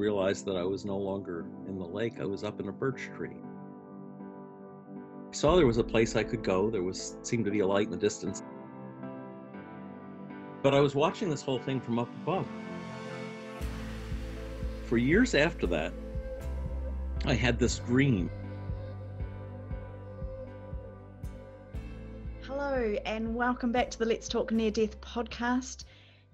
realized that I was no longer in the lake. I was up in a birch tree. I saw there was a place I could go. Seemed to be a light in the distance. But I was watching this whole thing from up above. For years after that, I had this dream. Hello, and welcome back to the Let's Talk Near Death podcast.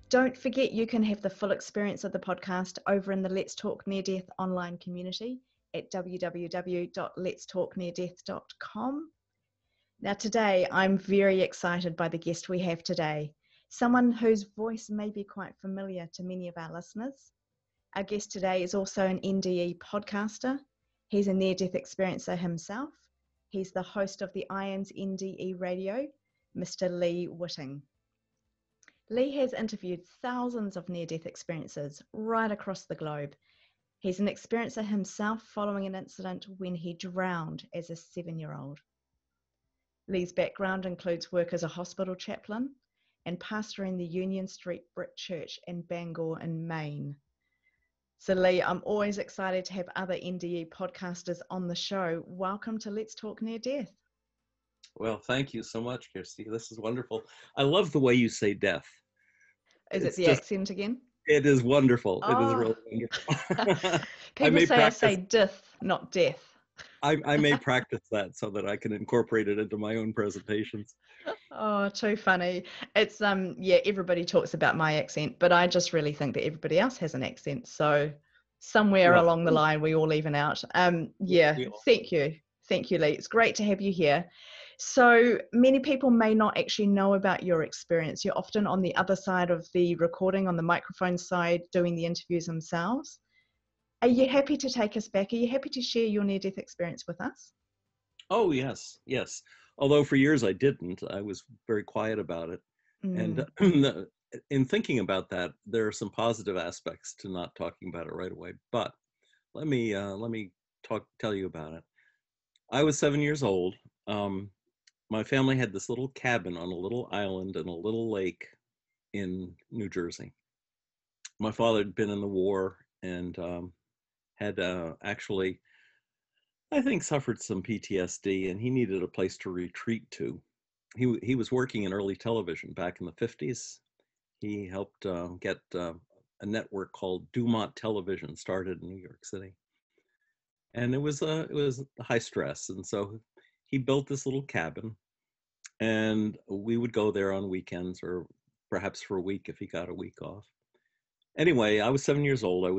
Don't forget you can have the full experience of the podcast over in the Let's Talk Near Death online community at www.letstalkneardeath.com. Now today, I'm very excited by the guest we have today, someone whose voice may be quite familiar to many of our listeners. Our guest today is also an NDE podcaster. He's a near-death experiencer himself. He's the host of the IANDS NDE Radio, Mr. Lee Witting. Lee has interviewed thousands of near-death experiences right across the globe. He's an experiencer himself following an incident when he drowned as a 7-year-old. Lee's background includes work as a hospital chaplain and pastoring the Union Street Brick Church in Bangor in Maine. So Lee, I'm always excited to have other NDE podcasters on the show. Welcome to Let's Talk Near Death. Well, thank you so much, Kirsty. This is wonderful. I love the way you say death. Is it the accent again? It is wonderful. Oh. It is really wonderful. People say I say death, not death. I may practice that so that I can incorporate it into my own presentations. Oh, too funny. It's everybody talks about my accent, but I just really think that everybody else has an accent. So somewhere along the line we all even out. Thank you. Thank you, Lee. It's great to have you here. So many people may not actually know about your experience. You're often on the other side of the recording, on the microphone side, doing the interviews themselves. Are you happy to take us back? Are you happy to share your near-death experience with us? Oh, yes. Although for years I didn't. I was very quiet about it. And in thinking about that, there are some positive aspects to not talking about it right away. But let me tell you about it. I was 7 years old. My family had this little cabin on a little island in a little lake in New Jersey. My father had been in the war and had actually, I think, suffered some PTSD, and he needed a place to retreat to. He was working in early television back in the 50s. He helped get a network called Dumont Television started in New York City. And it was high stress. And so he built this little cabin, and we would go there on weekends or perhaps for a week if he got a week off. Anyway, I was 7 years old. I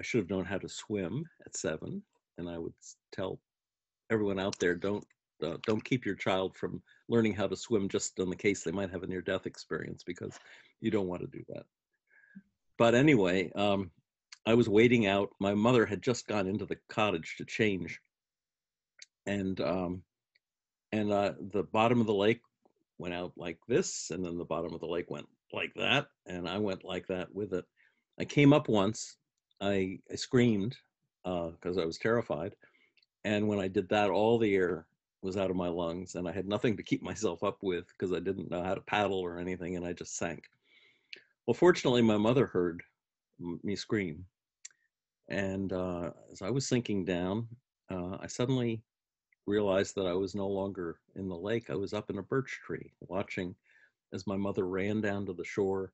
should have known how to swim at 7. And I would tell everyone out there, don't keep your child from learning how to swim just in the case they might have a near-death experience, because you don't want to do that. But anyway, I was wading out. My mother had just gone into the cottage to change, and the bottom of the lake went out like this, and then the bottom of the lake went like that, and I went like that with it. I came up once. I screamed because I was terrified, and when I did that, all the air was out of my lungs, and I had nothing to keep myself up with because I didn't know how to paddle or anything, and I just sank. Well, fortunately, my mother heard me scream, and as I was sinking down, I suddenly realized that I was no longer in the lake. I was up in a birch tree watching as my mother ran down to the shore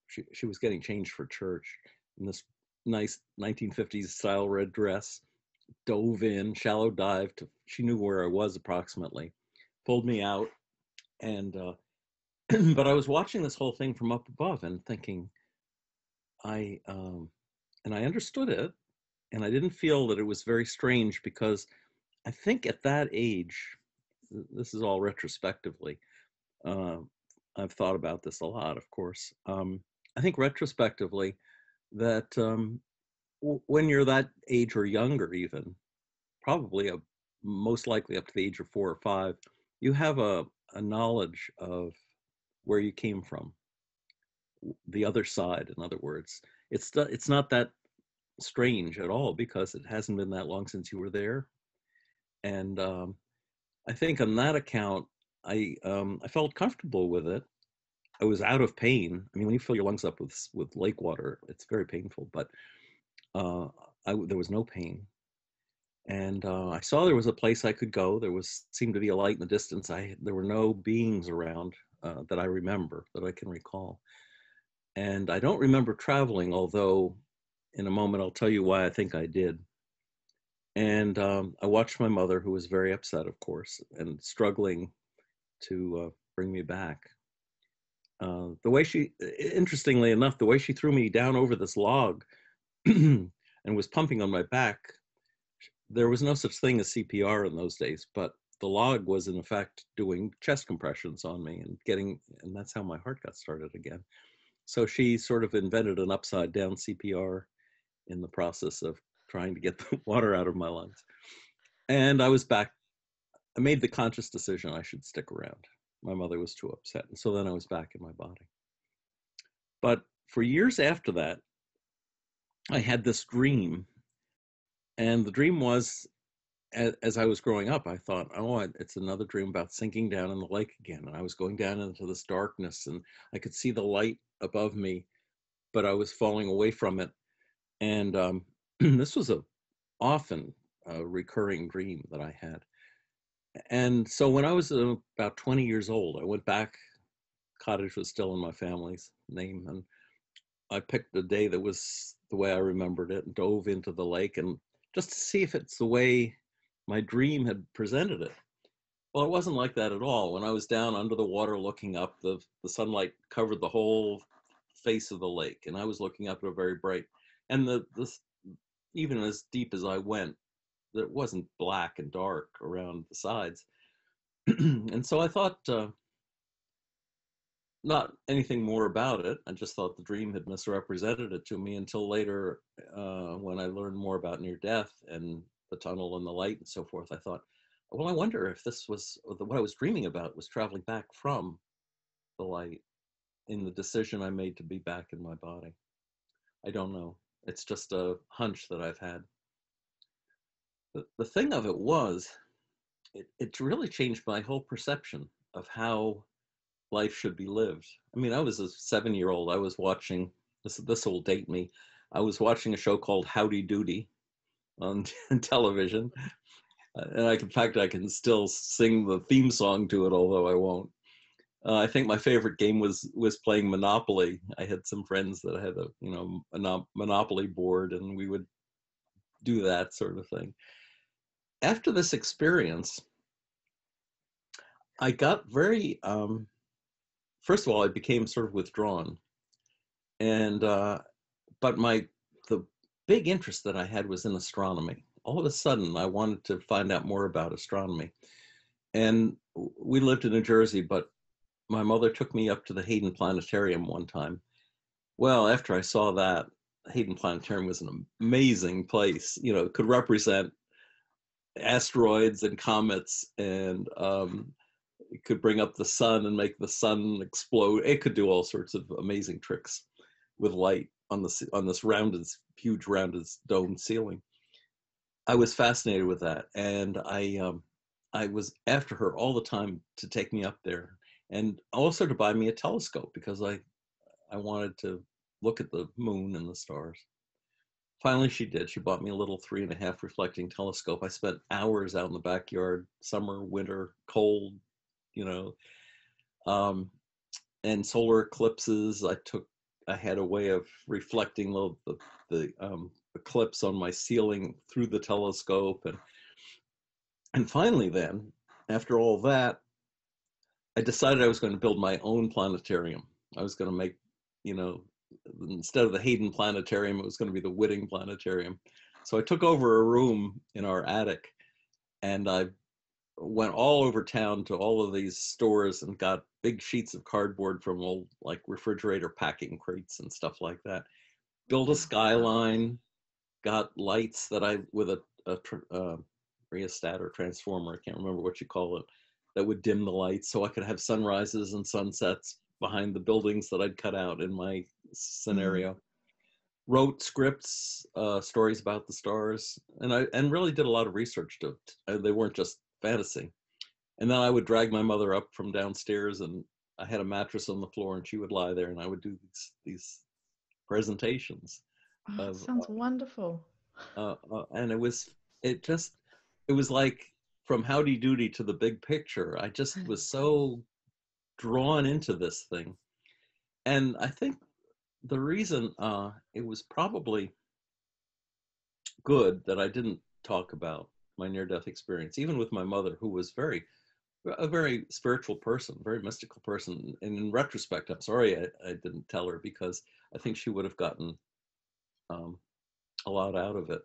she was getting changed for church in this nice 1950s style red dress, dove in, shallow dive she knew where I was approximately, pulled me out, and but I was watching this whole thing from up above and thinking, I understood it, and I didn't feel that it was very strange, because I think at that age, this is all retrospectively, I've thought about this a lot, of course. I think retrospectively that when you're that age or younger even, probably most likely up to the age of 4 or 5, you have a knowledge of where you came from, the other side, in other words. It's not that strange at all, because it hasn't been that long since you were there. And I think on that account, I felt comfortable with it. I was out of pain. I mean, when you fill your lungs up with lake water, it's very painful, but there was no pain. And I saw there was a place I could go. There seemed to be a light in the distance. There were no beings around that I remember, that I can recall. And I don't remember traveling, although in a moment I'll tell you why I think I did. And I watched my mother, who was very upset, of course, and struggling to bring me back. Interestingly enough, the way she threw me down over this log and was pumping on my back, there was no such thing as CPR in those days, but the log was in effect doing chest compressions on me and that's how my heart got started again. So she sort of invented an upside down CPR in the process of trying to get the water out of my lungs. And I was back. I made the conscious decision I should stick around. My mother was too upset. And so then I was back in my body. But for years after that, I had this dream. And the dream was, as I was growing up, I thought, oh, it's another dream about sinking down in the lake again. And I was going down into this darkness and I could see the light above me, but I was falling away from it. And this was often a recurring dream that I had. And so when I was about 20 years old, I went back. Cottage was still in my family's name. And I picked a day that was the way I remembered it and dove into the lake and just to see if it's the way my dream had presented it. Well, it wasn't like that at all. When I was down under the water looking up, the sunlight covered the whole face of the lake, and I was looking up at a very bright, and even as deep as I went, it wasn't black and dark around the sides. And so I thought not anything more about it. I just thought the dream had misrepresented it to me until later when I learned more about near death and the tunnel and the light and so forth. I thought, well, I wonder if this was what I was dreaming about was traveling back from the light in the decision I made to be back in my body. I don't know. It's just a hunch that I've had. The thing of it was, it really changed my whole perception of how life should be lived. I mean, I was a 7-year-old. I was watching, this will date me, I was watching a show called Howdy Doody on television. And in fact, I can still sing the theme song to it, although I won't. I think my favorite game was playing Monopoly. I had some friends that had a Monopoly board, and we would do that sort of thing. After this experience, I got very, first of all, I became sort of withdrawn. And, but the big interest that I had was in astronomy. All of a sudden, I wanted to find out more about astronomy. And we lived in New Jersey, but my mother took me up to the Hayden Planetarium one time. Well, after I saw that, Hayden Planetarium was an amazing place. You know, it could represent asteroids and comets, and it could bring up the sun and make the sun explode. It could do all sorts of amazing tricks with light on this huge rounded dome ceiling. I was fascinated with that, and I was after her all the time to take me up there, and also to buy me a telescope because I wanted to look at the moon and the stars. Finally, she did. She bought me a little 3.5 reflecting telescope. I spent hours out in the backyard, summer, winter, cold, and solar eclipses. I had a way of reflecting the eclipse on my ceiling through the telescope. And finally then, after all that, I decided I was going to build my own planetarium. I was going to make, instead of the Hayden Planetarium, it was going to be the Witting Planetarium. So I took over a room in our attic, and I went all over town to all of these stores and got big sheets of cardboard from old like refrigerator packing crates and stuff like that. Built a skyline, got lights that with a rheostat or transformer, I can't remember what you call it, that would dim the lights so I could have sunrises and sunsets behind the buildings that I'd cut out in my scenario. Wrote scripts, stories about the stars, and really did a lot of research they weren't just fantasy. And then I would drag my mother up from downstairs and I had a mattress on the floor, and she would lie there, and I would do these presentations Oh, it of, sounds wonderful. and it was like from Howdy Doody to the Big Picture. I just was so drawn into this thing, and I think the reason it was probably good that I didn't talk about my near-death experience, even with my mother, who was a very spiritual person, very mystical person. And in retrospect, I'm sorry I didn't tell her, because I think she would have gotten a lot out of it.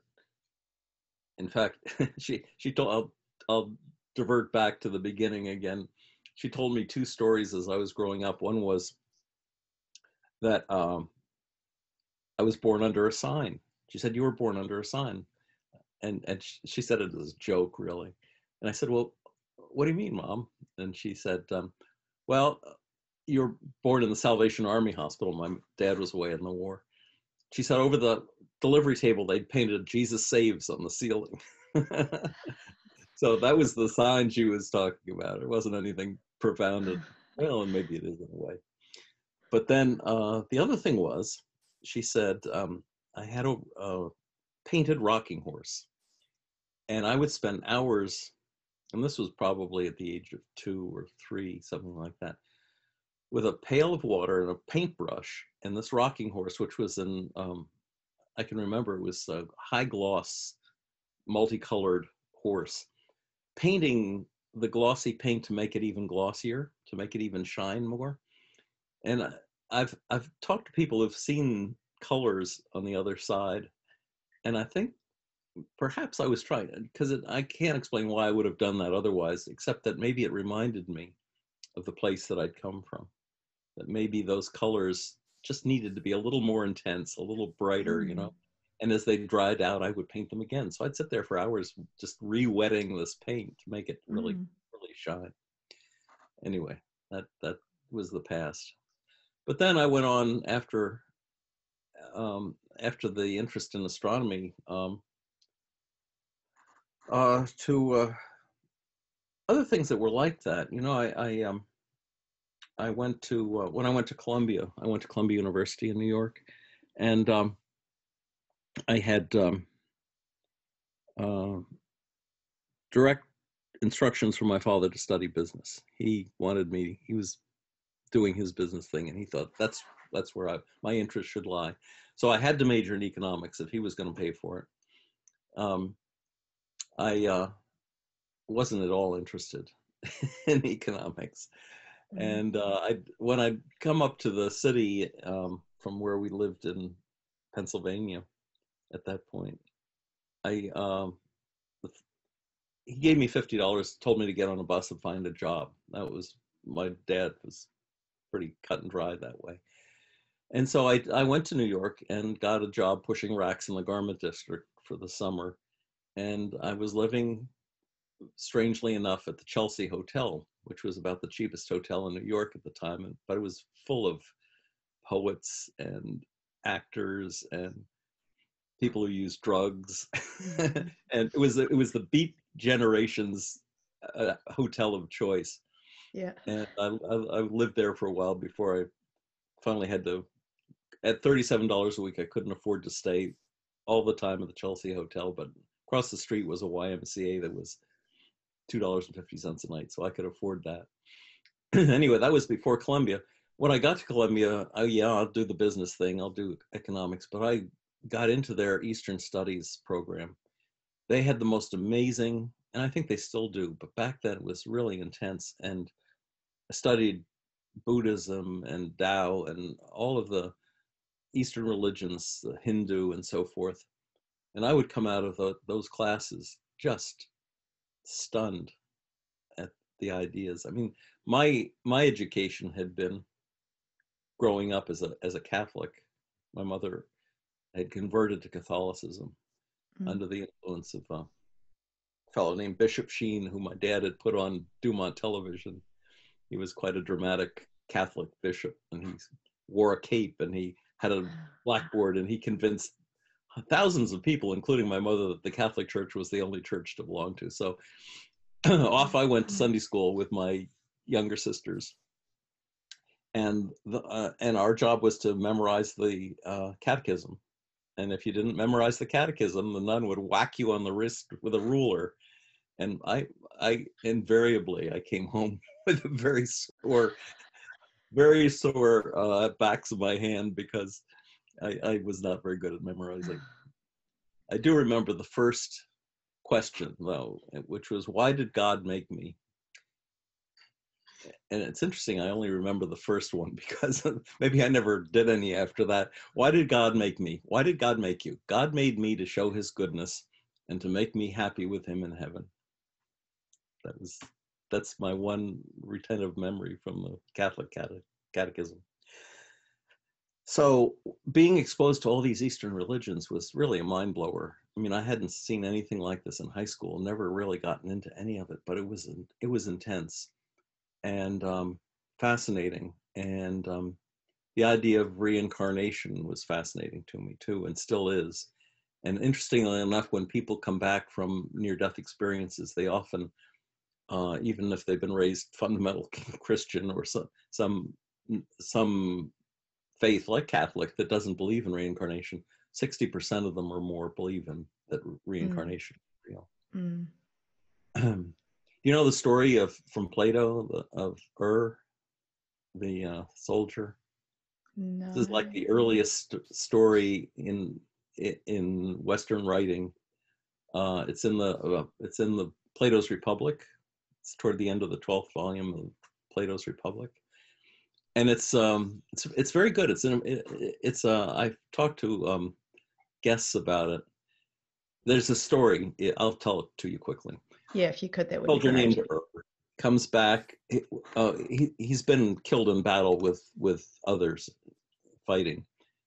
In fact, she told, I'll divert back to the beginning again. She told me two stories as I was growing up. One was that I was born under a sign. She said, "You were born under a sign." And she said it as a joke, really. And I said, "Well, what do you mean, Mom?" And she said, "Well, you were born in the Salvation Army hospital. My dad was away in the war." She said, "Over the delivery table, they'd painted Jesus Saves on the ceiling." So that was the sign she was talking about. It wasn't anything profound. Well, and maybe it is in a way. But then the other thing was, she said, I had a painted rocking horse. And I would spend hours, and this was probably at the age of 2 or 3, something like that, with a pail of water and a paintbrush, and this rocking horse, which was in, I can remember it was a high gloss, multicolored horse, painting the glossy paint to make it even glossier, to make it even shine more. And I've talked to people who've seen colors on the other side, and I think perhaps I was trying, because I can't explain why I would have done that otherwise, except that maybe it reminded me of the place that I'd come from, that maybe those colors just needed to be a little more intense, a little brighter, you know. And as they dried out, I would paint them again. So I'd sit there for hours just re-wetting this paint to make it really, really shine. Anyway, that was the past. But then I went on after the interest in astronomy to other things that were like that. You know, I went to when I went to Columbia. I went to Columbia University in New York, and I had direct instructions from my father to study business. He wanted me. He was doing his business thing, and he thought that's where my interest should lie. So I had to major in economics if he was going to pay for it. I wasn't at all interested in economics, and when I'd come up to the city from where we lived in Pennsylvania at that point, he gave me $50, told me to get on a bus and find a job. That was, my dad was pretty cut and dry that way. And so I went to New York and got a job pushing racks in the garment district for the summer. And I was living, strangely enough, at the Chelsea Hotel, which was about the cheapest hotel in New York at the time. But it was full of poets and actors and people who used drugs. And it was the Beat Generation's hotel of choice. Yeah. And I lived there for a while before I finally had to, at $37 a week, I couldn't afford to stay all the time at the Chelsea Hotel, but across the street was a YMCA that was $2.50 a night, so I could afford that. Anyway, that was before Columbia. When I got to Columbia, I'll do the business thing, I'll do economics, but I got into their Eastern Studies program. They had the most amazing, and I think they still do, but back then it was really intense. And I studied Buddhism and Tao and all of the Eastern religions, the Hindu and so forth. And I would come out of those classes just stunned at the ideas. I mean, my education had been growing up as a Catholic. My mother had converted to Catholicism under the influence of a fellow named Bishop Sheen, who my dad had put on Dumont television. He was quite a dramatic Catholic bishop, and he wore a cape, and he had a blackboard, and he convinced thousands of people, including my mother, that the Catholic Church was the only church to belong to. So off I went to Sunday school with my younger sisters. and our job was to memorize the catechism. And if you didn't memorize the catechism, the nun would whack you on the wrist with a ruler. And I invariably, I came home with a very sore backs of my hand, because I was not very good at memorizing. I do remember the first question, though, which was, why did God make me? And it's interesting, I only remember the first one because maybe I never did any after that. Why did God make me? Why did God make you? God made me to show his goodness and to make me happy with him in heaven. That's my one retentive memory from the Catholic catechism. So being exposed to all these Eastern religions was really a mind blower. I mean, I hadn't seen anything like this in high school, never really gotten into any of it, but it was intense and fascinating. And the idea of reincarnation was fascinating to me too, and still is. And interestingly enough, when people come back from near-death experiences, they often, even if they've been raised fundamental Christian or some faith like Catholic that doesn't believe in reincarnation, 60% of them or more believe in that reincarnation is real. You know the story from Plato of the soldier? No. This is like the earliest story in Western writing. It's in the Plato's Republic. It's toward the end of the 12th volume of Plato's Republic, and it's very good. I've talked to guests about it. There's a story. I'll tell it to you quickly. Yeah, if you could, that would be Soldier great. named comes back. He's been killed in battle with others fighting,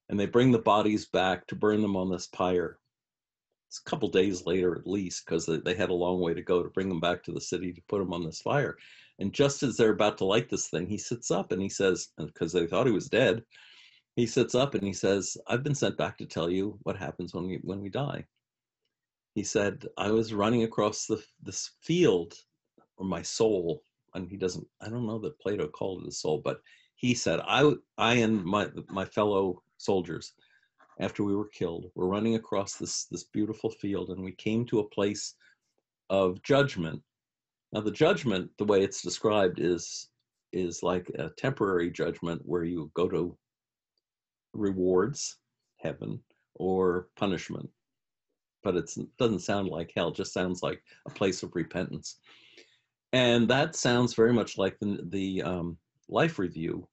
and they bring the bodies back to burn them on this pyre. It's a couple days later at least, because they had a long way to go to bring them back to the city to put them on this fire. And just as they're about to light this thing, he sits up and he says, because they thought he was dead, he sits up and he says, "I've been sent back to tell you what happens when we die." He said, "I was running across this field, or my soul," and I don't know that Plato called it a soul, but he said, I and my fellow soldiers, after we were killed, were running across this beautiful field, and we came to a place of judgment. Now the judgment, the way it's described, is like a temporary judgment where you go to rewards, heaven, or punishment. But it doesn't sound like hell, it just sounds like a place of repentance. And that sounds very much like the life review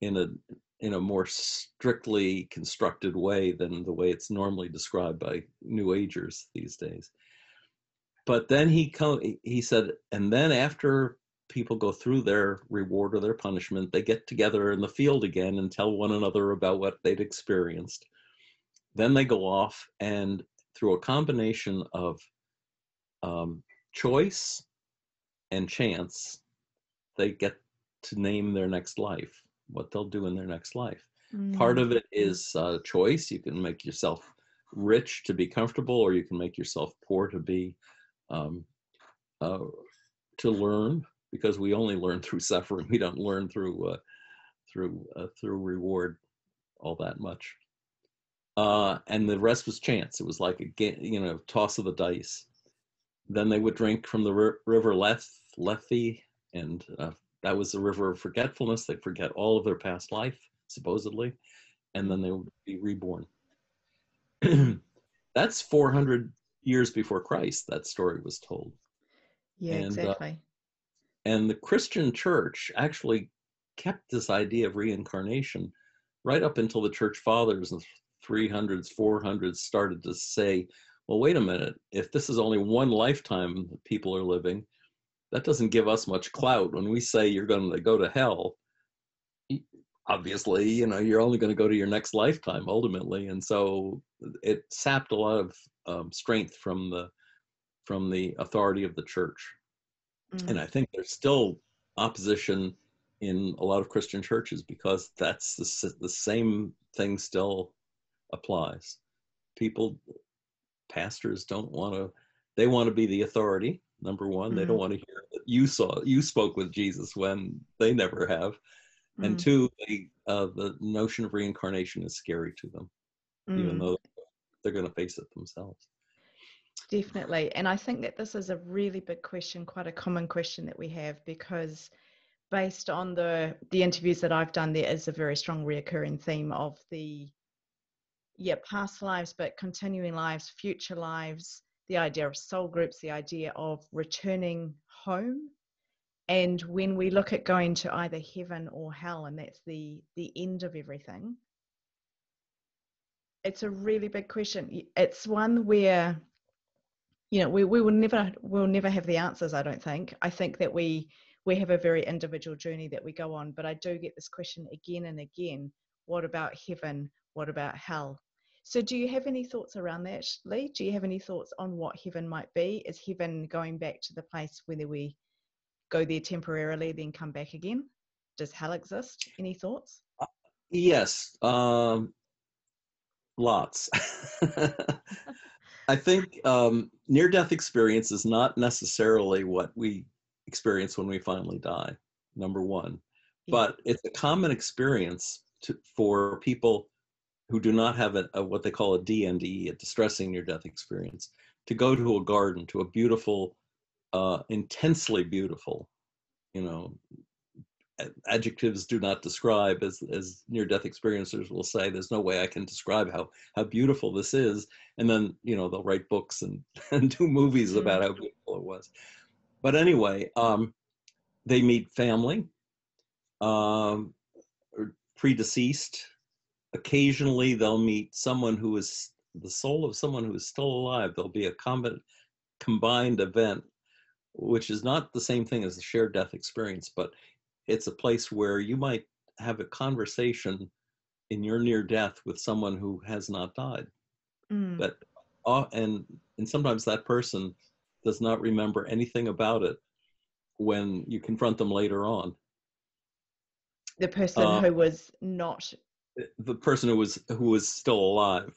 in a more strictly constructed way than the way it's normally described by New Agers these days. But then he said, and then after people go through their reward or their punishment, they get together in the field again and tell one another about what they'd experienced. Then they go off, and through a combination of choice and chance, they get to name their next life, what they'll do in their next life. Part of it is choice. You can make yourself rich to be comfortable, or you can make yourself poor to be to learn, because we only learn through suffering. We don't learn through reward all that much. And the rest was chance. It was like a toss of the dice. Then they would drink from the river Lethe, and that was the river of forgetfulness. They'd forget all of their past life, supposedly, and then they would be reborn. That's 400 years before Christ, that story was told. Yeah, exactly. And the Christian church actually kept this idea of reincarnation right up until the church fathers in the 300s, 400s started to say, well, wait a minute, if this is only one lifetime that people are living, that doesn't give us much clout. When we say you're going to go to hell, obviously, you're only going to go to your next lifetime ultimately. And so it sapped a lot of strength from the authority of the church. And I think there's still opposition in a lot of Christian churches because that's the same thing still applies. Pastors they want to be the authority, number one. They don't want to hear that you spoke with Jesus when they never have. And Mm. two, the notion of reincarnation is scary to them, even Mm. though they're going to face it themselves. Definitely. And I think that this is a really big question, quite a common question that we have, because based on the interviews that I've done, there is a very strong reoccurring theme of the past lives, but continuing lives, future lives, the idea of soul groups, the idea of returning home. And when we look at going to either heaven or hell, and that's the end of everything, it's a really big question. It's one where, we'll never have the answers, I don't think. I think that we have a very individual journey that we go on, but I do get this question again and again: what about heaven? What about hell? So do you have any thoughts around that, Lee? Do you have any thoughts on what heaven might be? Is heaven going back to the place where we go there temporarily, then come back again? Does hell exist? Any thoughts? Yes, lots. I think near-death experience is not necessarily what we experience when we finally die, number one. Yeah. But it's a common experience for people who do not have what they call a DNDE, a distressing near-death experience, to go to a garden, to a beautiful, intensely beautiful, adjectives do not describe, as near-death experiencers will say. There's no way I can describe how beautiful this is. And then, they'll write books and do movies about how beautiful it was. But anyway, they meet family, predeceased. Occasionally, they'll meet someone who is the soul of someone who is still alive. There'll be a combined event, which is not the same thing as the shared death experience, but it's a place where you might have a conversation in your near death with someone who has not died. That, and sometimes that person does not remember anything about it when you confront them later on. The person who was not the person who was still alive.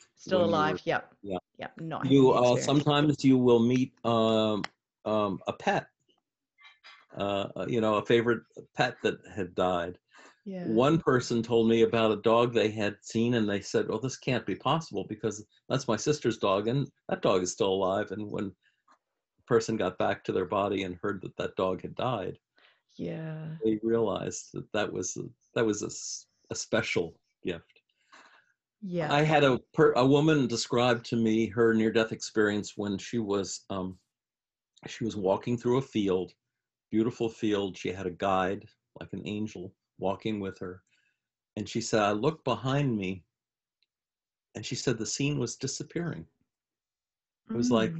Yep. Yeah. Yep. Not having the experience. Sometimes you will meet a pet, a favorite pet that had died. Yeah. One person told me about a dog they had seen, and they said, "Oh, this can't be possible because that's my sister's dog, and that dog is still alive." And when the person got back to their body and heard that dog had died, yeah, they realized that was a special gift. Yeah. I had a woman describe to me her near-death experience when she was walking through a field, beautiful field. She had a guide, like an angel, walking with her. And she said, I looked behind me, and she said the scene was disappearing. It was like,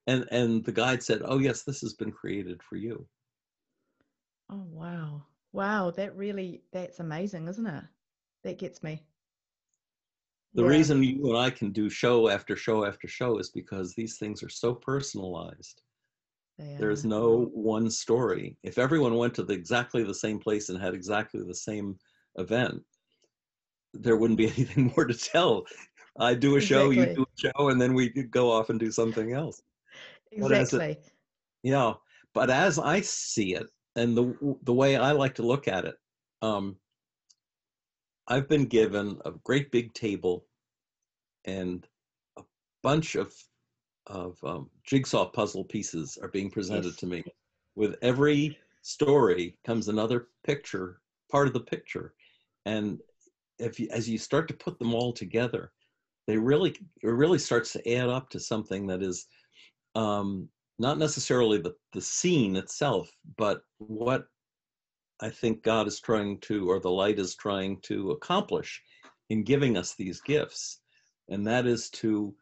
and the guide said, oh yes, this has been created for you. Oh, wow. Wow. That's amazing, isn't it? That gets me. The reason you and I can do show after show after show is because these things are so personalized. There's no one story. If everyone went to exactly the same place and had exactly the same event, there wouldn't be anything more to tell. I do a show, you do a show, and then we go off and do something else. Exactly. But as I see it, and the way I like to look at it, I've been given a great big table and a bunch of jigsaw puzzle pieces are being presented to me. With every story comes another picture, part of the picture. And as you start to put them all together, it really starts to add up to something that is not necessarily the scene itself, but what I think God is trying to, or the light is trying to accomplish in giving us these gifts. And that is to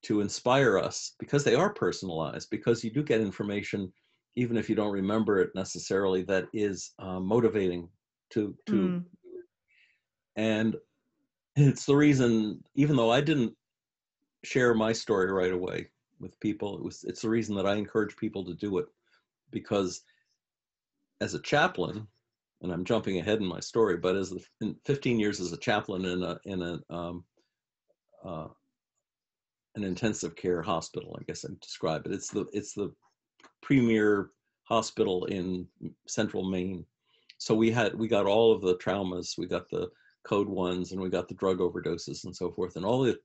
inspire us, because they are personalized, because you do get information, even if you don't remember it necessarily, that is motivating to and it's the reason, even though I didn't share my story right away with people, it's the reason that I encourage people to do it, because as a chaplain, and I'm jumping ahead in my story, but in 15 years as a chaplain in an intensive care hospital, I guess I'd describe it. It's the premier hospital in central Maine. So we got all of the traumas, we got the code ones, and we got the drug overdoses and so forth, and all the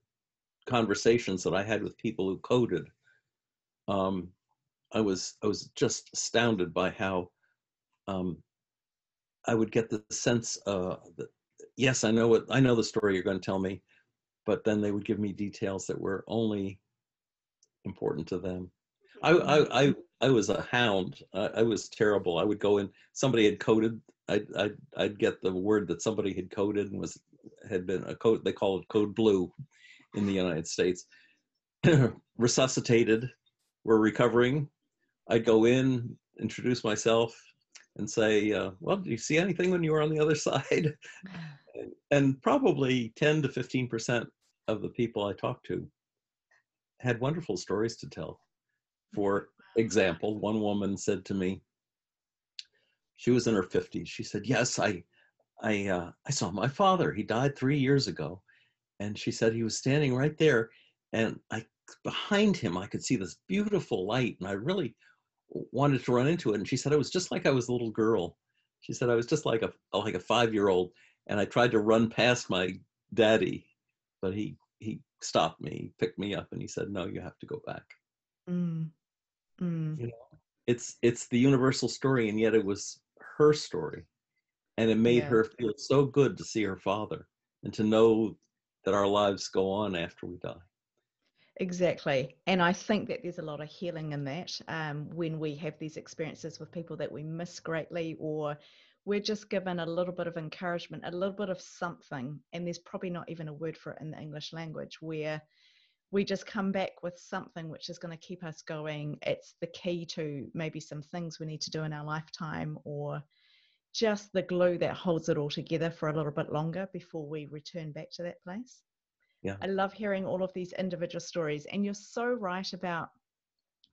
conversations that I had with people who coded. I was just astounded by how I would get the sense that, yes, I know the story you're going to tell me, but then they would give me details that were only important to them. I was a hound. I was terrible. I would go in. Somebody had coded. I'd get the word that somebody had coded and had been a code. They call it code blue in the United States. Resuscitated. We're recovering. I'd go in, introduce myself, and say, "Well, did you see anything when you were on the other side?" And probably 10 to 15% of the people I talked to had wonderful stories to tell. For example, one woman said to me, she was in her 50s. She said, "Yes, I saw my father. He died 3 years ago." And she said he was standing right there, and behind him, I could see this beautiful light, and I really wanted to run into it. And she said, it was just like I was a little girl. She said, I was just like a 5-year-old, and I tried to run past my daddy, but he stopped me, he picked me up, and he said, "No, you have to go back." You know, it's the universal story, and yet it was her story, and it made her feel so good to see her father and to know that our lives go on after we die. Exactly. And I think that there's a lot of healing in that when we have these experiences with people that we miss greatly, or we're just given a little bit of encouragement, a little bit of something, and there's probably not even a word for it in the English language, where we just come back with something which is going to keep us going. It's the key to maybe some things we need to do in our lifetime, or just the glue that holds it all together for a little bit longer before we return back to that place. Yeah. I love hearing all of these individual stories, and you're so right about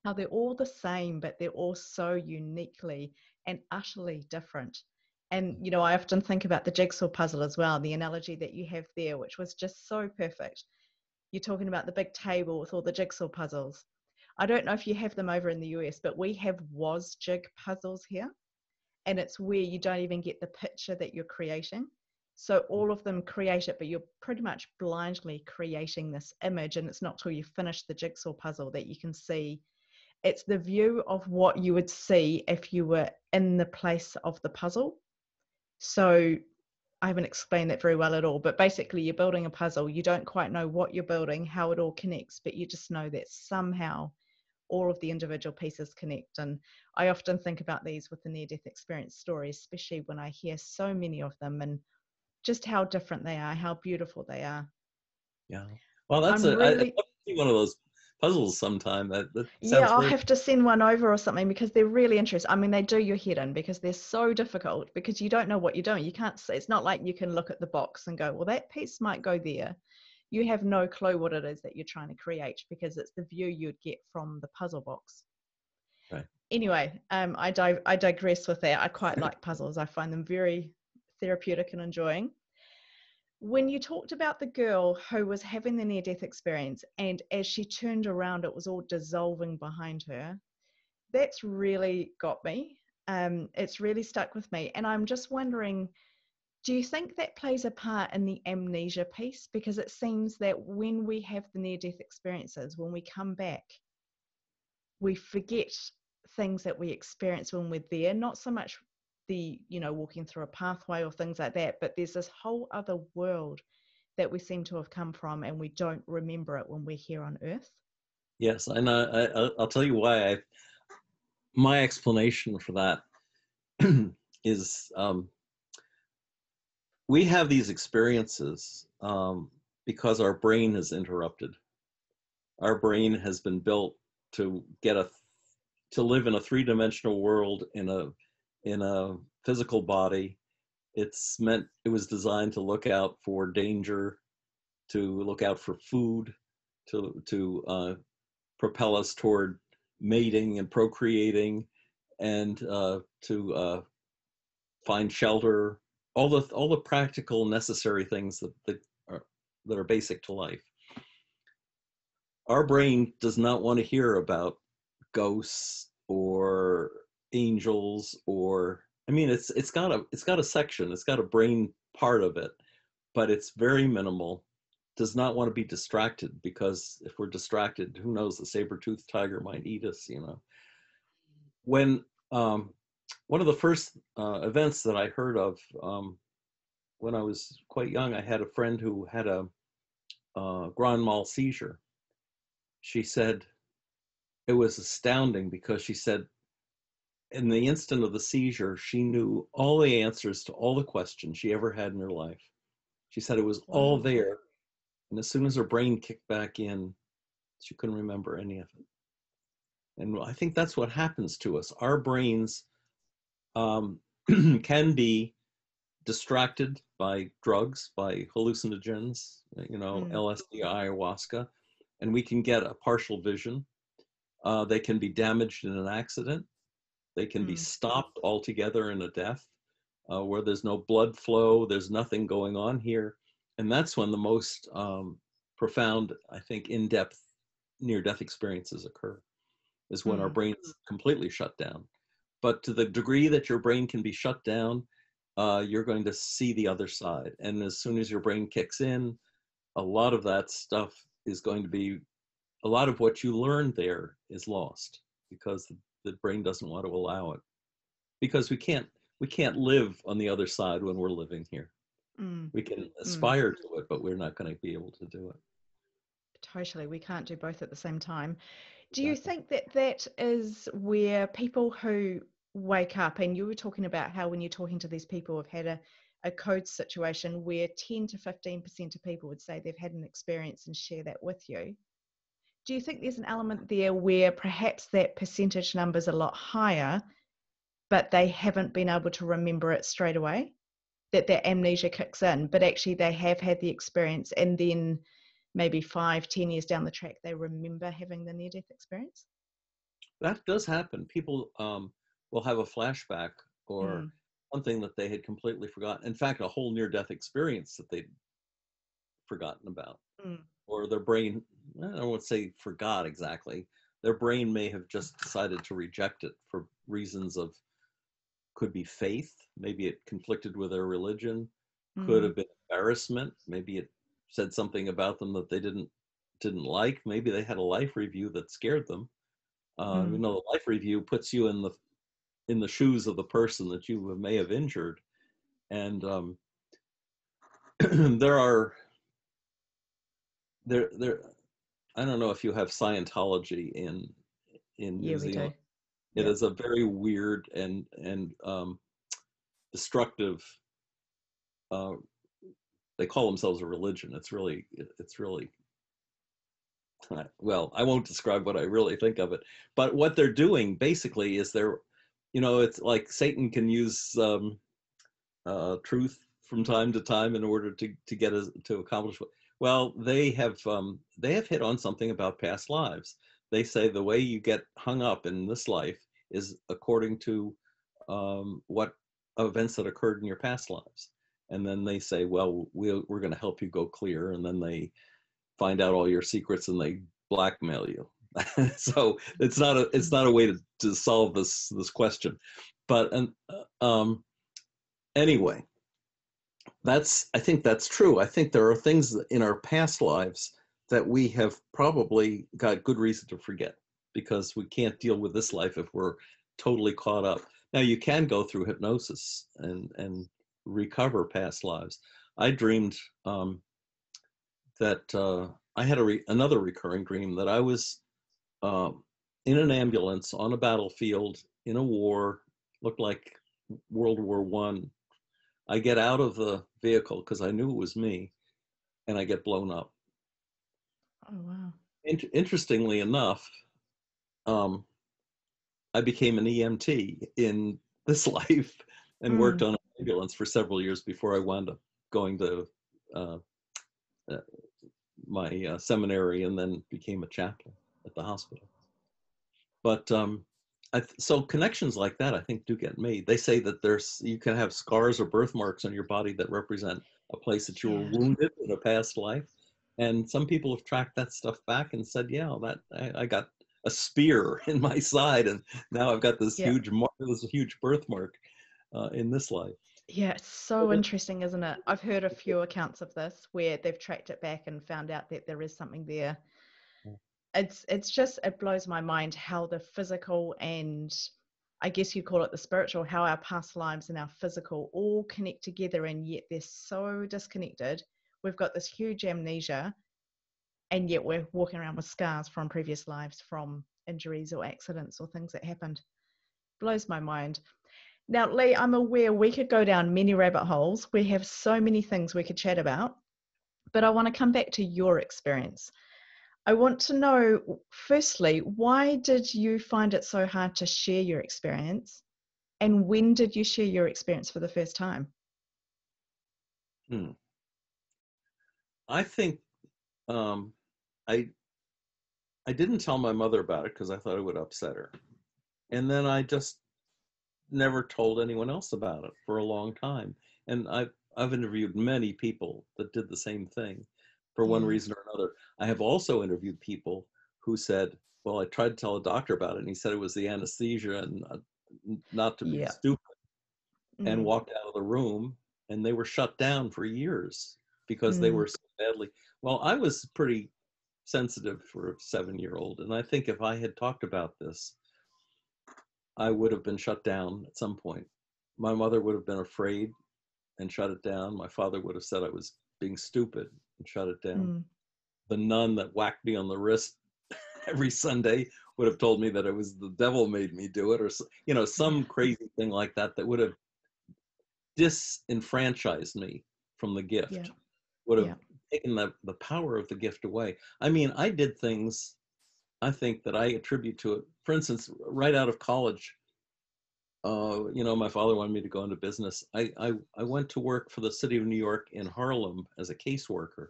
how they're all the same, but they're all so uniquely and utterly different. And, you know, I often think about the jigsaw puzzle as well, the analogy that you have there, which was just so perfect. You're talking about the big table with all the jigsaw puzzles. I don't know if you have them over in the US, but we have was jig puzzles here. And it's where you don't even get the picture that you're creating. So all of them create it, but you're pretty much blindly creating this image. And it's not till you finish the jigsaw puzzle that you can see. It's the view of what you would see if you were in the place of the puzzle. So I haven't explained that very well at all, but basically you're building a puzzle. You don't quite know what you're building, how it all connects, but you just know that somehow all of the individual pieces connect. And I often think about these with the near-death experience stories, especially when I hear so many of them, and just how different they are, how beautiful they are. Yeah. Well, I'd love to see one of those puzzles sometime. That sounds I'll great. have to send one over or something, because they're really interesting. I mean, they do your head in, because they're so difficult, because you don't know what you're doing. You can't say, it's not like you can look at the box and go, well, that piece might go there. You have no clue what it is that you're trying to create, because it's the view you'd get from the puzzle box. Right. Anyway, I digress with that. I quite like puzzles. I find them very therapeutic and enjoying. When you talked about the girl who was having the near-death experience, and as she turned around, it was all dissolving behind her, that's really got me. It's really stuck with me. And I'm just wondering, do you think that plays a part in the amnesia piece? Because it seems that when we have the near-death experiences, when we come back, we forget things that we experience when we're there, not so much the, walking through a pathway or things like that, but there's this whole other world that we seem to have come from, and we don't remember it when we're here on Earth. Yes, and I'll tell you why. My explanation for that is we have these experiences because our brain is interrupted. Our brain has been built to to live in a three-dimensional world in a physical body. It was designed to look out for danger, to look out for food, to propel us toward mating and procreating, and to find shelter, all the practical necessary things that are basic to life. Our brain does not want to hear about ghosts or angels or I mean, it's got a section, it's got a brain part of it, but it's very minimal. Does not want to be distracted, because if we're distracted, who knows, the saber-toothed tiger might eat us, you know. When one of the first events that I heard of when I was quite young, I had a friend who had a grand mal seizure. She said it was astounding, because she said in the instant of the seizure, she knew all the answers to all the questions she ever had in her life. She said it was all there. And as soon as her brain kicked back in, she couldn't remember any of it. And I think that's what happens to us. Our brains can be distracted by drugs, by hallucinogens, you know, LSD, ayahuasca, and we can get a partial vision. They can be damaged in an accident. They can be stopped altogether in a death, where there's no blood flow, there's nothing going on here. And that's when the most profound, I think, in-depth near-death experiences occur, is when our brain's completely shut down. But to the degree that your brain can be shut down, you're going to see the other side. And as soon as your brain kicks in, a lot of that stuff is going to be, a lot of what you learned there is lost, because the brain doesn't want to allow it. Because we can't live on the other side when we're living here. We can aspire to it, but we're not going to be able to do it. Totally. We can't do both at the same time. Do you think that that is where people who wake up, and you were talking about how when you're talking to these people who've had a code situation where 10 to 15% of people would say they've had an experience and share that with you. Do you think there's an element there where perhaps that percentage number is a lot higher, but they haven't been able to remember it straight away? That their amnesia kicks in, but actually they have had the experience, and then maybe 5-10 years down the track, they remember having the near-death experience? That does happen. People will have a flashback or something that they had completely forgotten. In fact, a whole near-death experience that they'd forgotten about. Or their brain, I don't want to say forgot exactly, their brain may have just decided to reject it for reasons of, could be faith, maybe it conflicted with their religion, could have been embarrassment, maybe it said something about them that they didn't like, maybe they had a life review that scared them. You know, the life review puts you in the shoes of the person that you may have injured. And there I don't know if you have Scientology in New Zealand. It is a very weird and destructive. They call themselves a religion. It's really well, I won't describe what I really think of it, but what they're doing basically is you know, it's like Satan can use truth from time to time in order to get us to accomplish what. Well, they have hit on something about past lives. They say the way you get hung up in this life is according to what events that occurred in your past lives. And then they say, well, we're going to help you go clear. And then they find out all your secrets and they blackmail you. So it's not a way to solve this question. But anyway, I think that's true. I think there are things in our past lives that we have probably got good reason to forget, because we can't deal with this life if we're totally caught up. Now, you can go through hypnosis and recover past lives. I dreamed that I had another recurring dream that I was in an ambulance on a battlefield in a war, looked like World War I. I get out of the vehicle because I knew it was me, and I get blown up. Oh, wow. Interestingly enough, I became an EMT in this life and worked on an ambulance for several years before I wound up going to my seminary and then became a chaplain at the hospital. But so connections like that, I think, do get made. They say that you can have scars or birthmarks on your body that represent a place that you were wounded in a past life. And some people have tracked that stuff back and said, yeah, I got a spear in my side, and now I've got this huge birthmark. in this life. Yeah, it's so interesting, isn't it? I've heard a few accounts of this where they've tracked it back and found out that there is something there. It's just, it blows my mind how the physical and I guess you call it the spiritual, how our past lives and our physical all connect together, and yet they're so disconnected. We've got this huge amnesia, and yet we're walking around with scars from previous lives, from injuries or accidents or things that happened. Blows my mind. Now, Lee, I'm aware we could go down many rabbit holes. We have so many things we could chat about, but I want to come back to your experience. I want to know, firstly, why did you find it so hard to share your experience? And when did you share your experience for the first time? I think I didn't tell my mother about it because I thought it would upset her. And then I just never told anyone else about it for a long time. And I've interviewed many people that did the same thing for one reason or another. I have also interviewed people who said, well, I tried to tell a doctor about it and he said it was the anesthesia and not to be stupid, and walked out of the room, and they were shut down for years because they were so badly. Well, I was pretty sensitive for a 7-year-old. And I think if I had talked about this, I would have been shut down at some point. My mother would have been afraid and shut it down. My father would have said I was being stupid and shut it down. The nun that whacked me on the wrist every Sunday would have told me that it was the devil made me do it, or, you know, some crazy thing like that that would have disenfranchised me from the gift, would have taken the power of the gift away. I mean, I did things, I think, that I attribute to it. For instance, right out of college, you know, my father wanted me to go into business. I went to work for the city of New York in Harlem as a caseworker,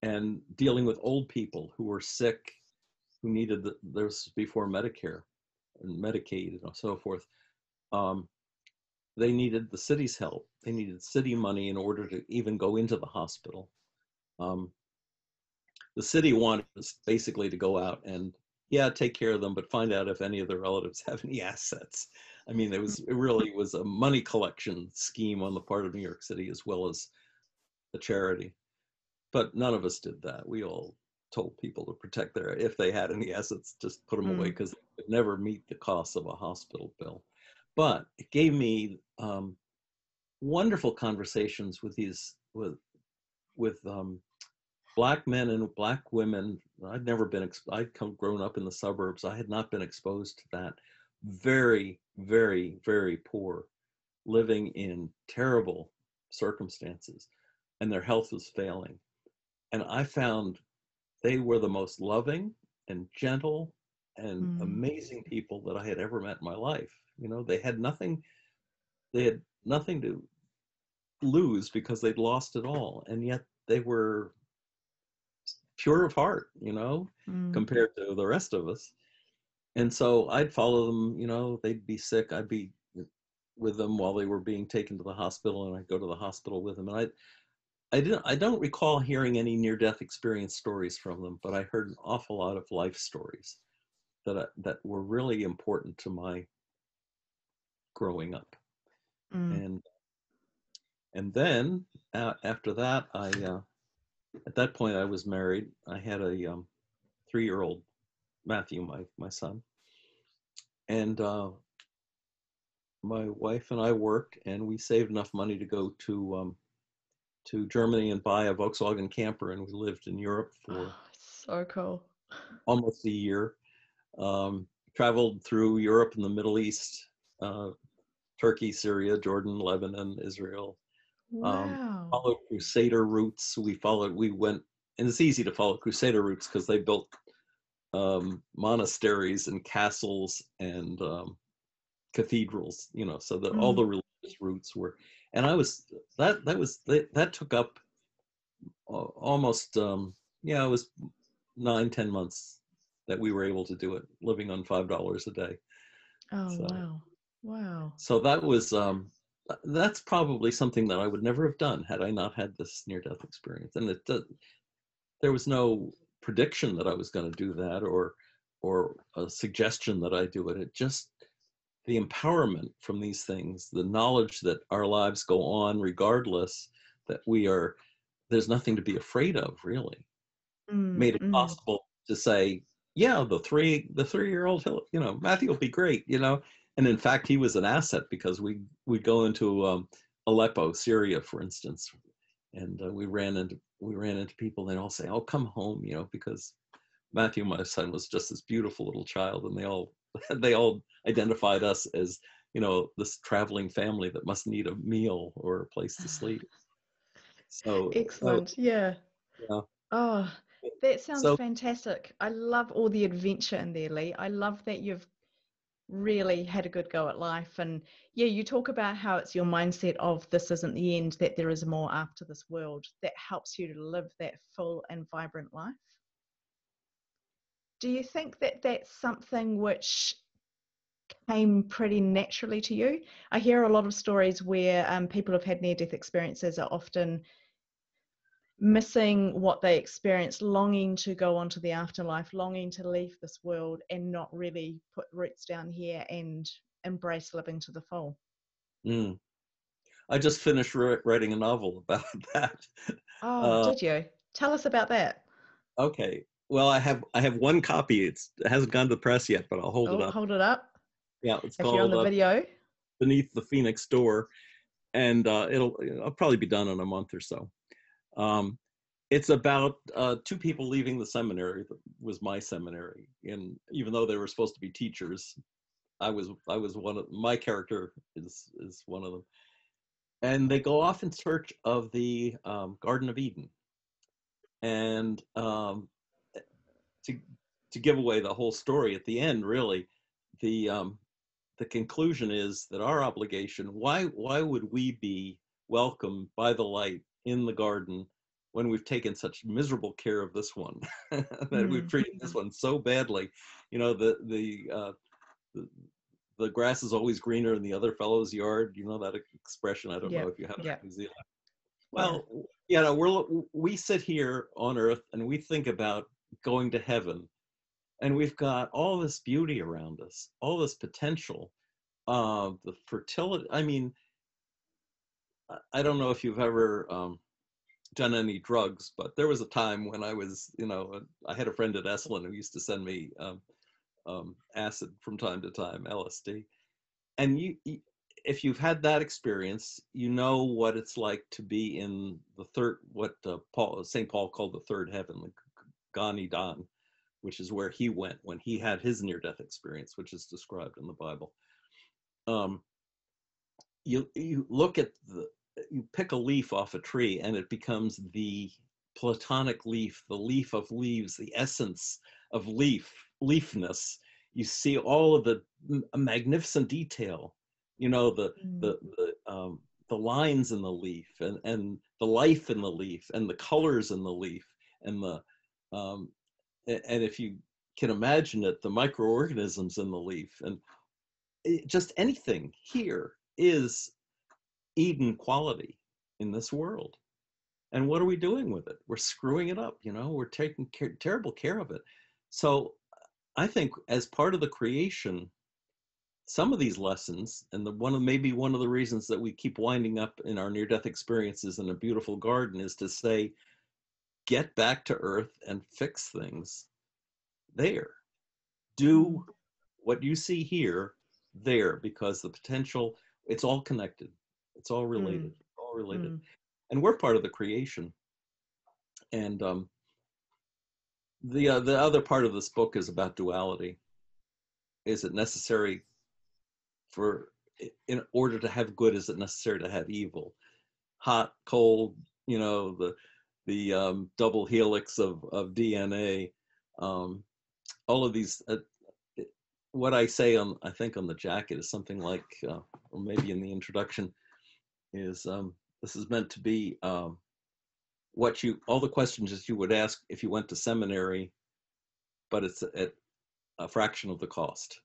and dealing with old people who were sick, who needed this before Medicare and Medicaid and so forth. They needed the city's help. They needed city money in order to even go into the hospital. The city wanted us basically to go out and, take care of them, but find out if any of their relatives have any assets. I mean, it really was a money collection scheme on the part of New York City as well as a charity. But none of us did that. We all told people to protect if they had any assets, just put them away, because they could never meet the cost of a hospital bill. But it gave me wonderful conversations with Black men and Black women. I'd never been, grown up in the suburbs. I had not been exposed to that. Very, very, very poor, living in terrible circumstances, and their health was failing. And I found they were the most loving and gentle and amazing people that I had ever met in my life. You know, they had nothing to lose because they'd lost it all. And yet they were pure of heart, you know, compared to the rest of us. And so I'd follow them, you know, they'd be sick. I'd be with them while they were being taken to the hospital, and I'd go to the hospital with them. And I don't recall hearing any near-death experience stories from them, but I heard an awful lot of life stories that were really important to my growing up. And then after that, at that point I was married. I had a 3-year-old Matthew, my son, and my wife and I worked, and we saved enough money to go to Germany and buy a Volkswagen camper, and we lived in Europe for so cool. Almost a year. Traveled through Europe and the Middle East, Turkey, Syria, Jordan, Lebanon, Israel. Wow. Followed Crusader routes. We went, and it's easy to follow Crusader routes because they built monasteries and castles and cathedrals, you know, so that all the religious routes were. And that took up almost, it was 9-10 months that we were able to do it, living on $5 a day. Oh, so, wow. So that was, that's probably something that I would never have done had I not had this near-death experience. And there was no prediction that I was going to do that, or a suggestion that I do it. It just the empowerment from these things, the knowledge that our lives go on regardless, that there's nothing to be afraid of, really, made it possible to say, yeah, the 3-year-old, Matthew will be great, and in fact, he was an asset, because we'd go into Aleppo, Syria, for instance, and we ran into people, and they all say, oh, come home, because Matthew, my son, was just this beautiful little child, and they all identified us as, this traveling family that must need a meal or a place to sleep. So Excellent. Yeah. yeah. Oh, that sounds So fantastic. I love all the adventure in there, Lee. I love that you've really had a good go at life. And yeah, you talk about how it's your mindset of this isn't the end, that there is more after this world, that helps you to live that full and vibrant life. Do you think that that's something which came pretty naturally to you? I hear a lot of stories where people have had near-death experiences are often missing what they experienced, longing to go on to the afterlife, longing to leave this world and not really put roots down here and embrace living to the full. I just finished writing a novel about that. Oh, did you? Tell us about that. Okay. Well, I have one copy. It hasn't gone to the press yet, but I'll hold it up. Hold it up. Yeah, it's If you're on called the video. Beneath the Phoenix Door, and it'll probably be done in a month or so. It's about two people leaving the seminary. That was my seminary, and even though they were supposed to be teachers, I was one of my character is one of them, and they go off in search of the Garden of Eden, and to give away the whole story at the end, really, the conclusion is that our obligation, why would we be welcomed by the light in the garden when we've taken such miserable care of this one, that we've treated this one so badly? The grass is always greener in the other fellow's yard. You know that expression? I don't know if you have it in New Zealand. Well, we sit here on earth and we think about going to heaven, and we've got all this beauty around us, all this potential, the fertility. I mean, I don't know if you've ever done any drugs, but there was a time when I was, I had a friend at Esalen who used to send me acid from time to time, LSD. And if you've had that experience, you know what it's like to be in the third, what St. Paul called the third heaven, the Gan Eden, which is where he went when he had his near-death experience, which is described in the Bible. You look at you pick a leaf off a tree and it becomes the Platonic leaf, the leaf of leaves, the essence of leafness. You see all of the magnificent detail, the lines in the leaf, and the life in the leaf, and the colors in the leaf, and and if you can imagine it, the microorganisms in the leaf, and just anything here is Eden quality in this world. And what are we doing with it? We're screwing it up, we're taking terrible care of it. So I think as part of the creation, some of these lessons, and maybe one of the reasons that we keep winding up in our near-death experiences in a beautiful garden, is to say, get back to earth and fix things there. Do what you see here there, because the potential, it's all connected. It's all related. And we're part of the creation. And the other part of this book is about duality. Is it necessary in order to have good, is it necessary to have evil? Hot, cold, the double helix of DNA, all of these. What I say I think on the jacket is something like, or maybe in the introduction, is this is meant to be all the questions that you would ask if you went to seminary, but it's at a fraction of the cost.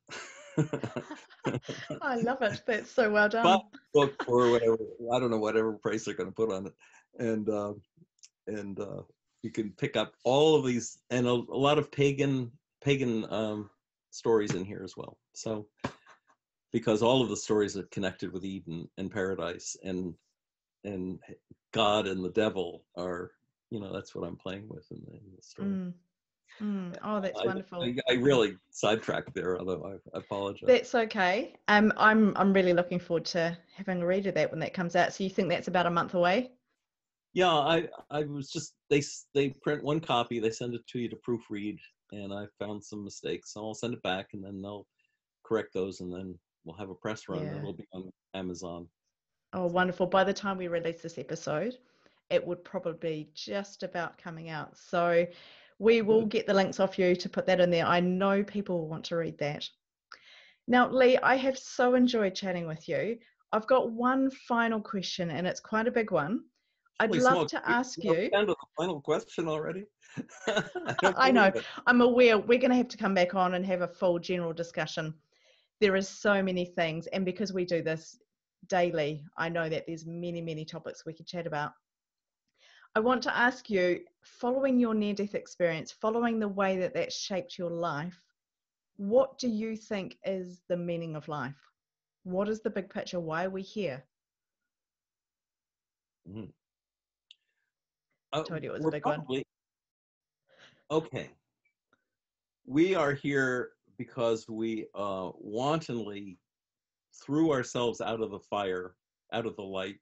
I love it. That's so well done. Book or whatever, I don't know, whatever price they're going to put on it, and you can pick up all of these, and a lot of pagan stories in here as well. So because all of the stories are connected with Eden and paradise, and God and the devil are, that's what I'm playing with in the story. Oh, that's wonderful. I really sidetracked there, although I apologize. That's okay. I'm really looking forward to having a read of that when that comes out. So you think that's about a month away? Yeah, I was just, they print one copy, they send it to you to proofread, and I found some mistakes, so I'll send it back, and then they'll correct those, and then we'll have a press run, and it'll be on Amazon. Oh, wonderful. By the time we release this episode, it would probably be just about coming out. So we will get the links off you to put that in there. I know people will want to read that. Now, Lee, I have so enjoyed chatting with you. I've got one final question, and it's quite a big one. I'd love to ask you. Down to the final question already. I know. I'm aware we're going to have to come back on and have a full general discussion. There is so many things, and because we do this daily, I know that there's many, many topics we could chat about. I want to ask you, following your near-death experience, following the way that that shaped your life, what do you think is the meaning of life? What is the big picture? Why are we here? I told you it was a big one. Okay. We are here because we wantonly threw ourselves out of the fire, out of the light.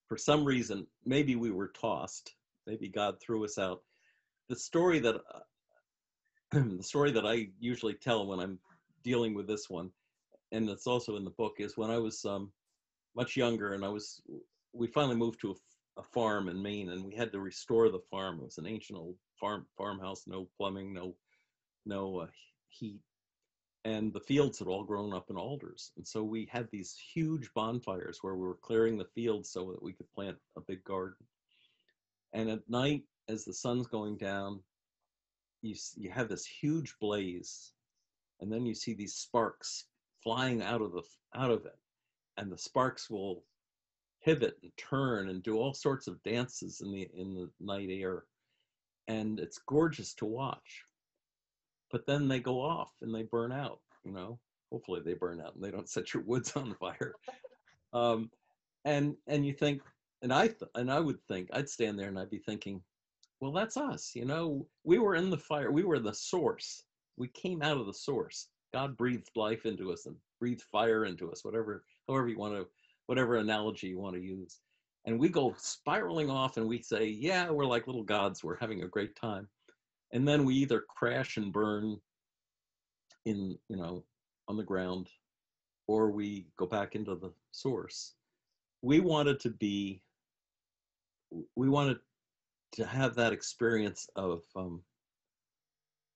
For some reason, maybe we were tossed. Maybe God threw us out. The story that I usually tell when I'm dealing with this one, and it's also in the book, is when I was much younger, and we finally moved to a farm in Maine, and we had to restore the farm. It was an ancient old farmhouse, no plumbing, no heat, and the fields had all grown up in alders. And so we had these huge bonfires where we were clearing the fields so that we could plant a big garden. And at night, as the sun's going down, you have this huge blaze, and then you see these sparks flying out of it, and the sparks will pivot and turn and do all sorts of dances in the night air, and it's gorgeous to watch. But then they go off and they burn out. Hopefully they burn out and they don't set your woods on fire. And you think, and I would think, I'd stand there and I'd be thinking, well, that's us. We were in the fire. We were the source. We came out of the source. God breathed life into us and breathed fire into us, however you want to, whatever analogy you want to use. And we go spiraling off and we say, yeah, we're like little gods. We're having a great time. And then we either crash and burn on the ground, or we go back into the source. We wanted to have that experience of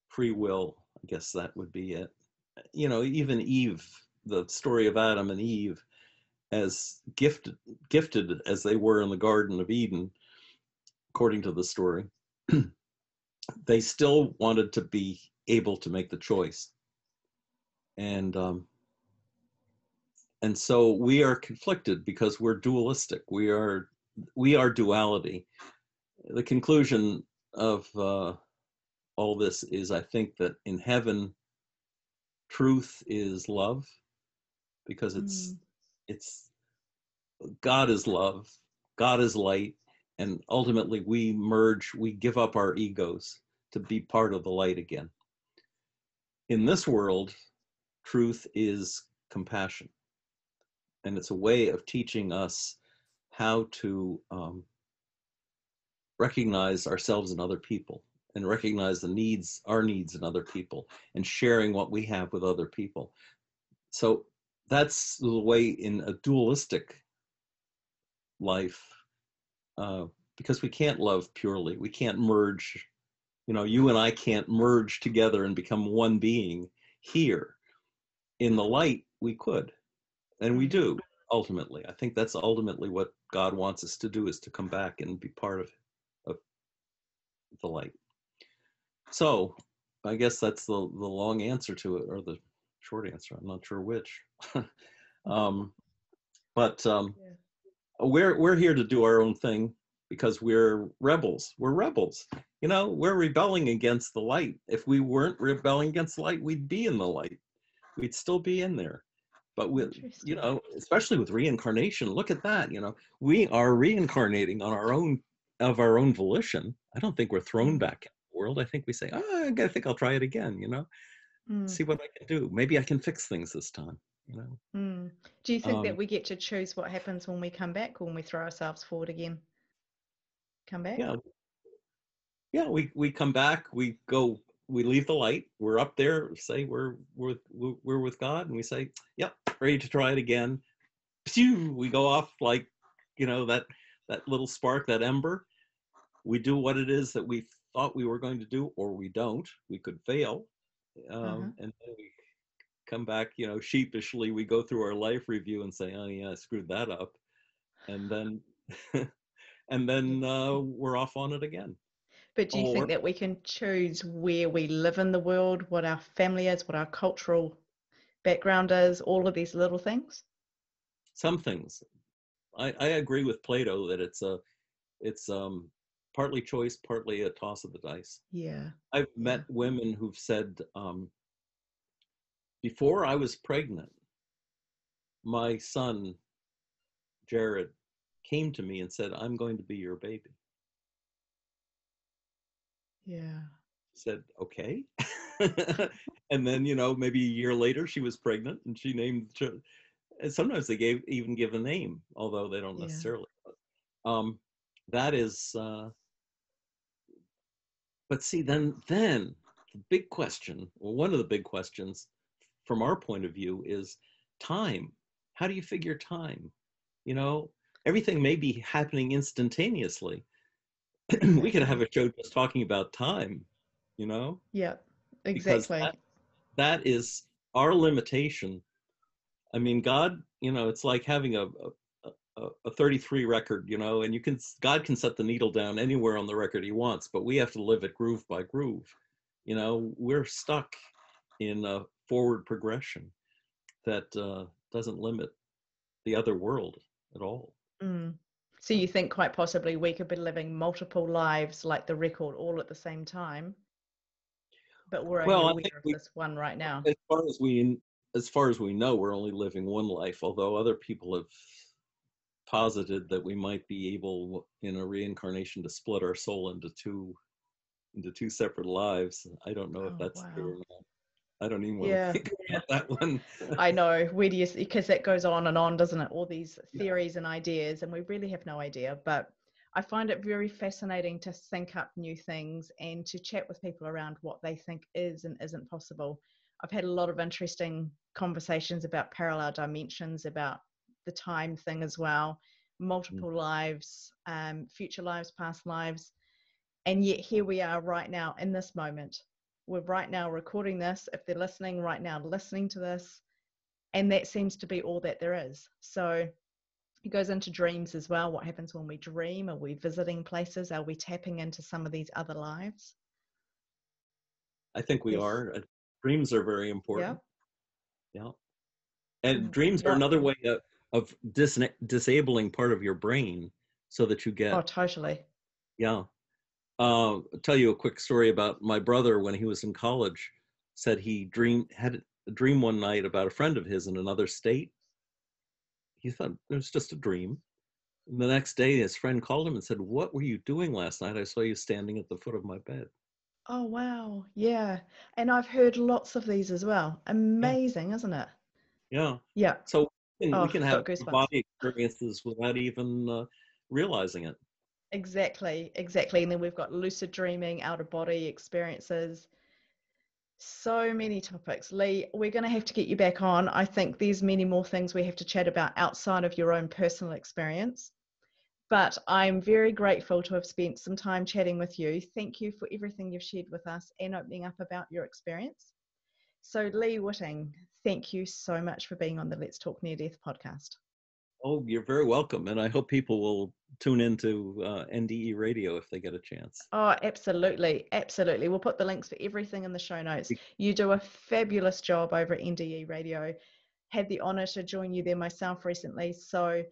free will. I guess that would be it. Even Eve, the story of Adam and Eve, as gifted as they were in the Garden of Eden, according to the story, they still wanted to be able to make the choice. And so we are conflicted because we're dualistic. We are duality. The conclusion of all this is, I think, that in heaven, truth is love, because it's God is love, God is light, and ultimately we give up our egos to be part of the light again. In this world, truth is compassion, and it's a way of teaching us how to recognize ourselves in other people, and recognize our needs in other people, and sharing what we have with other people. So that's the way in a dualistic life, because we can't love purely. We can't merge, you and I can't merge together and become one being here. In the light, we could, and we do, ultimately. I think that's ultimately what God wants us to do, is to come back and be part of the light. So I guess that's the long answer to it, or the short answer. I'm not sure which. But we're here to do our own thing because we're rebels. We're rebels. We're rebelling against the light. If we weren't rebelling against the light, we'd be in the light. We'd still be in there. But with, Interesting. especially with reincarnation, look at that. We are reincarnating on our own volition. I don't think we're thrown back in the world. I think we say, I think I'll try it again, see what I can do. Maybe I can fix things this time, Do you think that we get to choose what happens when we come back, or when we throw ourselves forward again? Come back? Yeah, we come back, we leave the light, we're up there, say we're with God, and we say, yep, ready to try it again. Pew, we go off like, that little spark, that ember. We do what it is that we thought we were going to do, or we don't. We could fail. And then we come back, sheepishly, we go through our life review and say, oh yeah, I screwed that up. And then, we're off on it again. But do you think that we can choose where we live in the world, what our family is, what our cultural background is, all of these little things? Some things. I agree with Plato that it's partly choice, partly a toss of the dice. Yeah. I've met women who've said, before I was pregnant, my son, Jared, came to me and said, I'm going to be your baby. Yeah. Said, okay. And then, maybe a year later she was pregnant and she named, and sometimes they even give a name, although they don't necessarily. That is, but see, then the big question, well, one of the big questions from our point of view is time. How do you figure time? Everything may be happening instantaneously. We could have a show just talking about time, Yeah, because exactly. that is our limitation. I mean, God, it's like having a 33 record, and God can set the needle down anywhere on the record he wants, but we have to live it groove by groove. We're stuck in a forward progression that doesn't limit the other world at all. So you think quite possibly we could be living multiple lives like the record all at the same time, but we're only aware of this one right now. As far as we know, we're only living one life, although other people have posited that we might be able in a reincarnation to split our soul into two separate lives. I don't know if that's true or not. I don't even want to think about that one. I know. Where do you see? Because that goes on and on, doesn't it? All these theories and ideas, and we really have no idea. But I find it very fascinating to think up new things and to chat with people around what they think is and isn't possible. I've had a lot of interesting conversations about parallel dimensions, about the time thing as well, multiple lives, future lives, past lives. And yet here we are right now in this moment. We're right now recording this. If they're listening right now, listening to this, and that seems to be all that there is. So it goes into dreams as well. What happens when we dream? Are we visiting places? Are we tapping into some of these other lives? I think we are. Dreams are very important. Yeah. And dreams are another way of disabling part of your brain so that you get. Oh, totally. Yeah. I'll tell you a quick story about my brother when he was in college. Said he had a dream one night about a friend of his in another state. He thought it was just a dream. And the next day, his friend called him and said, "What were you doing last night? I saw you standing at the foot of my bed." Oh, wow. Yeah. And I've heard lots of these as well. Amazing, isn't it? Yeah. Yeah. So we can have goosebumps. body experiences without even realizing it. Exactly. And then we've got lucid dreaming, out of body experiences. So many topics. Lee, we're going to have to get you back on. I think there's many more things we have to chat about outside of your own personal experience. But I'm very grateful to have spent some time chatting with you. Thank you for everything you've shared with us and opening up about your experience. So Lee Witting, thank you so much for being on the Let's Talk Near Death podcast. Oh, you're very welcome. And I hope people will tune into NDE Radio if they get a chance. Oh, absolutely. Absolutely. We'll put the links for everything in the show notes. You do a fabulous job over at NDE Radio. Had the honor to join you there myself recently. So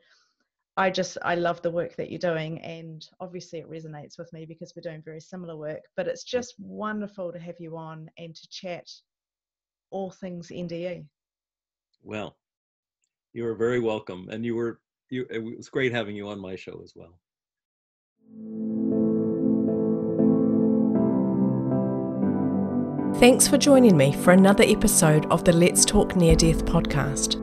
I love the work that you're doing, and obviously it resonates with me because we're doing very similar work, but it's just wonderful to have you on and to chat all things NDE. Well, You are very welcome. And it was great having you on my show as well. Thanks for joining me for another episode of the Let's Talk Near Death podcast.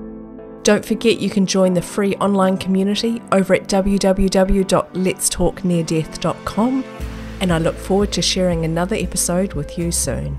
Don't forget you can join the free online community over at www.letstalkneardeath.com, and I look forward to sharing another episode with you soon.